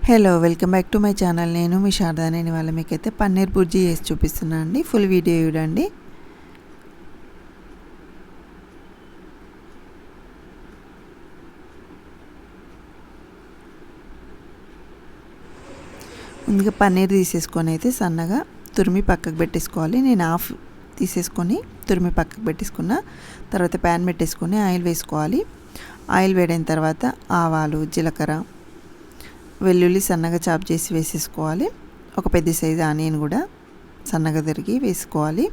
Hello welcome back to my channel. నేను మీ శారదా. నేను ఇవాళ మీకైతే పన్నీర్ బుర్జీ చేసి చూపిస్తున్నాను అండి. ఫుల్ వీడియో చూడండి. ముందుగా పన్నీర్ తీసేసుకొని అయితే సన్నగా తురిమి పక్కకు పెట్టేసుకోవాలి. నేను హాఫ్ తీసేసుకొని తురిమి పక్కకు పెట్టేసుకున్న తర్వాత ప్యాన్ పెట్టేసుకొని ఆయిల్ వేసుకోవాలి. ఆయిల్ వేడైన తర్వాత ఆవాలు, జీలకర్ర, వెల్లుల్లి సన్నగా చాప్ చేసి వేసేసుకోవాలి. ఒక పెద్ద సైజు ఆనియన్ కూడా సన్నగా తరిగి వేసుకోవాలి.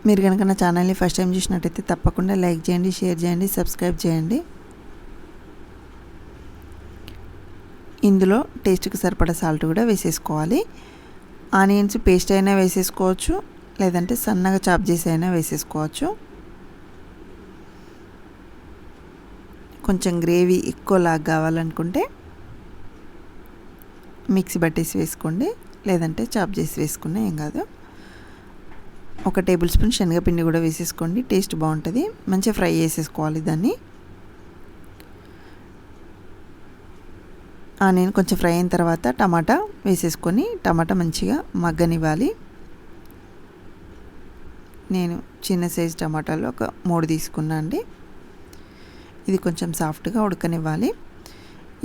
మీరు కనుక నా ఛానల్ని ఫస్ట్ టైం చూసినట్టయితే తప్పకుండా లైక్ చేయండి, షేర్ చేయండి, సబ్స్క్రైబ్ చేయండి. ఇందులో టేస్ట్కి సరిపడా సాల్ట్ కూడా వేసేసుకోవాలి. ఆనియన్స్ పేస్ట్ అయినా వేసేసుకోవచ్చు, లేదంటే సన్నగా చాప్ చేసి అయినా వేసేసుకోవచ్చు. కొంచెం గ్రేవీ ఎక్కువలాగా కావాలనుకుంటే మిక్సీ పట్టేసి వేసుకోండి, లేదంటే చాప్ చేసి వేసుకున్నా ఏం కాదు. ఒక టేబుల్ స్పూన్ శనగపిండి కూడా వేసేసుకోండి, టేస్ట్ బాగుంటుంది. మంచిగా ఫ్రై చేసేసుకోవాలి దాన్ని. నేను కొంచెం ఫ్రై అయిన తర్వాత టమాటా వేసేసుకొని టమాటా మంచిగా మగ్గనివ్వాలి. నేను చిన్న సైజు టమాటాలు ఒక 3 తీసుకున్నా అండి. ఇది కొంచెం సాఫ్ట్గా ఉడకనివ్వాలి.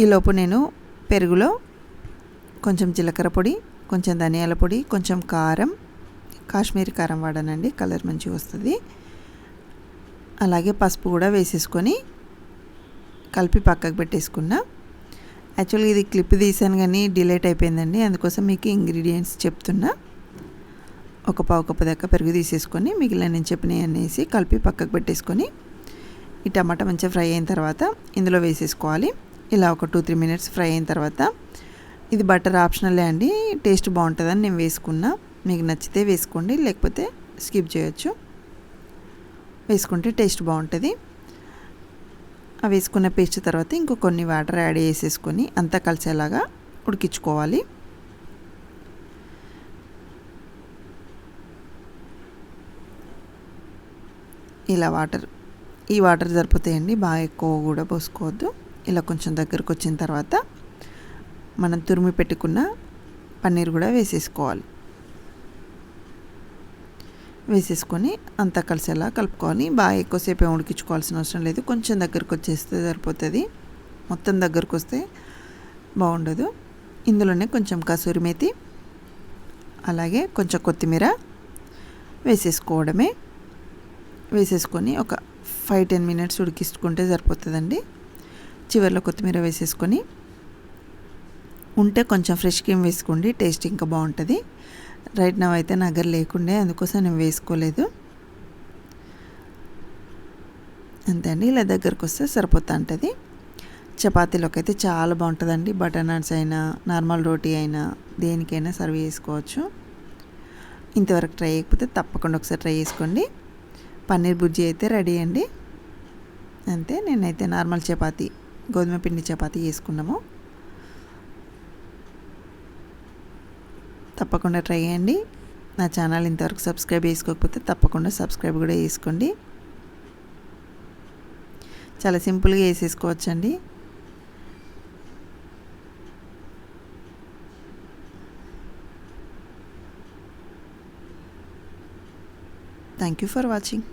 ఈలోపు నేను పెరుగులో కొంచెం జీలకర్ర పొడి, కొంచెం ధనియాల పొడి, కొంచెం కారం, కాశ్మీరీ కారం వాడానండి, కలర్ మంచిగా వస్తుంది. అలాగే పసుపు కూడా వేసేసుకొని కలిపి పక్కకు పెట్టేసుకున్నా. యాక్చువల్గా ఇది క్లిప్ తీసాను కానీ డిలేట్ అయిపోయిందండి, అందుకోసం మీకు ఇంగ్రీడియంట్స్ చెప్తున్నా. ఒక పావు కప్పు దాకా పెరుగు తీసేసుకొని మిగిలిన నేను చెప్పినవి అనేసి కలిపి పక్కకు పెట్టేసుకొని ఈ టమాటా మంచిగా ఫ్రై అయిన తర్వాత ఇందులో వేసేసుకోవాలి. ఇలా ఒక 2-3 మినిట్స్ ఫ్రై అయిన తర్వాత, ఇది బటర్ ఆప్షనలే అండి, టేస్ట్ బాగుంటుందని నేను వేసుకున్నా. మీకు నచ్చితే వేసుకోండి, లేకపోతే స్కిప్ చేయొచ్చు. వేసుకుంటే టేస్ట్ బాగుంటుంది. ఆ వేసుకున్న పేస్ట్ తర్వాత ఇంకో కొన్ని వాటర్ యాడ్ చేసేసుకొని అంతా కలిసేలాగా ఉడికించుకోవాలి. ఇలా ఈ వాటర్ సరిపోతాయండి, బాగా ఎక్కువ కూడా పోసుకోవద్దు. ఇలా కొంచెం దగ్గరకు వచ్చిన తర్వాత మనం తురిమి పెట్టుకున్న పన్నీర్ కూడా వేసేసుకోవాలి. వేసేసుకొని అంతా కలిసేలా కలుపుకొని బాగా ఎక్కువసేపు ఏం ఉడికించుకోవాల్సిన అవసరం లేదు. కొంచెం దగ్గరకు వచ్చేస్తే సరిపోతుంది, మొత్తం దగ్గరకు వస్తే బాగుండదు. ఇందులోనే కొంచెం కసూరి మేతి, అలాగే కొంచెం కొత్తిమీర వేసేసుకోవడమే. వేసేసుకొని ఒక 5-10 మినిట్స్ ఉడికించుకుంటే సరిపోతుందండి. చివరిలో కొత్తిమీర వేసేసుకొని ఉంటే కొంచెం ఫ్రెష్ క్రీమ్ వేసుకోండి, టేస్ట్ ఇంకా బాగుంటుంది. రైట్ నవ్ అయితే నా దగ్గర లేకుండే, అందుకోసం నేను వేసుకోలేదు. అంతే అండి, ఇలా దగ్గరకు వస్తే సరిపోతూ. చపాతీలోకి అయితే చాలా బాగుంటుందండి. బటర్ నాన్స్ అయినా నార్మల్ రోటీ అయినా దేనికైనా సర్వ్ చేసుకోవచ్చు. ఇంతవరకు ట్రై చేయకపోతే తప్పకుండా ఒకసారి ట్రై చేసుకోండి. పన్నీర్ బుర్జీ అయితే రెడీ అండి. అంతే, నేనైతే నార్మల్ చపాతీ, గోధుమ పిండి చపాతీ చేసుకున్నాము. తప్పకుండా ట్రై చేయండి. నా ఛానల్ ఇంతవరకు సబ్స్క్రైబ్ చేసుకోకపోతే తప్పకుండా సబ్స్క్రైబ్ కూడా చేసుకోండి. చాలా సింపుల్గా వేసేసుకోవచ్చండి. Thank you for watching.